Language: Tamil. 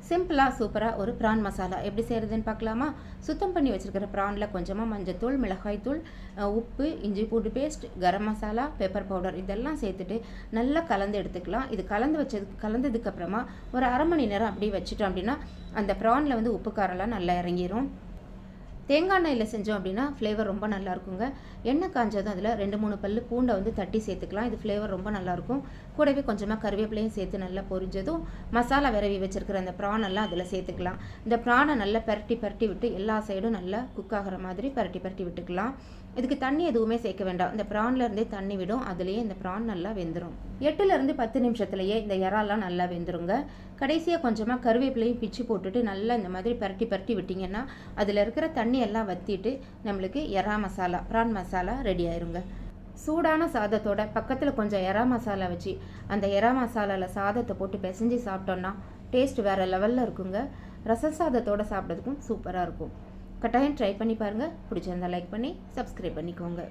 சிம்பிளாக சூப்பராக ஒரு ப்ரான் மசாலா எப்படி செய்கிறதுன்னு பார்க்கலாமா? சுத்தம் பண்ணி வச்சுருக்கிற ப்ரானில் கொஞ்சமாக மஞ்சத்தூள், மிளகாய்த்தூள், உப்பு, இஞ்சி பூண்டு paste, garam masala, pepper powder இதெல்லாம் சேர்த்துட்டு நல்லா கலந்து எடுத்துக்கலாம். இது கலந்ததுக்கப்புறமா ஒரு அரை மணி நேரம் அப்படியே வச்சுட்டோம் அப்படின்னா அந்த ப்ரானில் வந்து உப்பு காரெல்லாம் நல்லா இறங்கிடும். தேங்காய் எண்ணெயில் செஞ்சோம் அப்படின்னா ஃப்ளேவர் ரொம்ப நல்லா இருக்குங்க. எண்ணெய் காஞ்சதும் அதில் 2-3 பல்லு பூண்டை வந்து தட்டி சேர்த்துக்கலாம். இது ஃப்ளேவர் ரொம்ப நல்லாயிருக்கும். கூடவே கொஞ்சமாக கருவேப்பிலையும் சேர்த்து நல்லா பொரிஞ்சதும் மசாலா விரவி வச்சுருக்கிற அந்த ப்ரான் எல்லாம் அதில் சேர்த்துக்கலாம். இந்த ப்ரானை நல்லா பரட்டி விட்டு எல்லா சைடும் நல்லா குக் ஆகிற மாதிரி பரட்டி விட்டுக்கலாம். இதுக்கு தண்ணி எதுவுமே சேர்க்க வேண்டாம். இந்த ப்ரான்லேருந்தே தண்ணி விடும். அதுலேயே இந்த ப்ரான் நல்லா வெந்துடும். 8லேருந்து 10 நிமிஷத்துலேயே இந்த இறாலாம் நல்லா வெந்துருங்க. கடைசியாக கொஞ்சமாக கருவேப்பிலையும் பிச்சு போட்டுட்டு நல்லா இந்த மாதிரி பரட்டி விட்டிங்கன்னா அதில் இருக்கிற தண்ணி எல்லாம் வற்றிட்டு நம்மளுக்கு எறா மசாலா, ப்ரான் மசாலா ரெடி ஆயிருங்க. சூடான சாதத்தோட பக்கத்தில் கொஞ்சம் எறா மசாலா வச்சு அந்த எறா மசாலாவில் சாதத்தை போட்டு பிசைஞ்சு சாப்பிட்டோன்னா டேஸ்ட் வேறு லெவலில் இருக்குங்க. ரசம் சாதத்தோடு சாப்பிட்றதுக்கும் சூப்பராக இருக்கும். கட்டாயம் ட்ரை பண்ணி பாருங்கள். பிடிச்சிருந்தா லைக் பண்ணி சப்ஸ்கிரைப் பண்ணிக்கோங்க.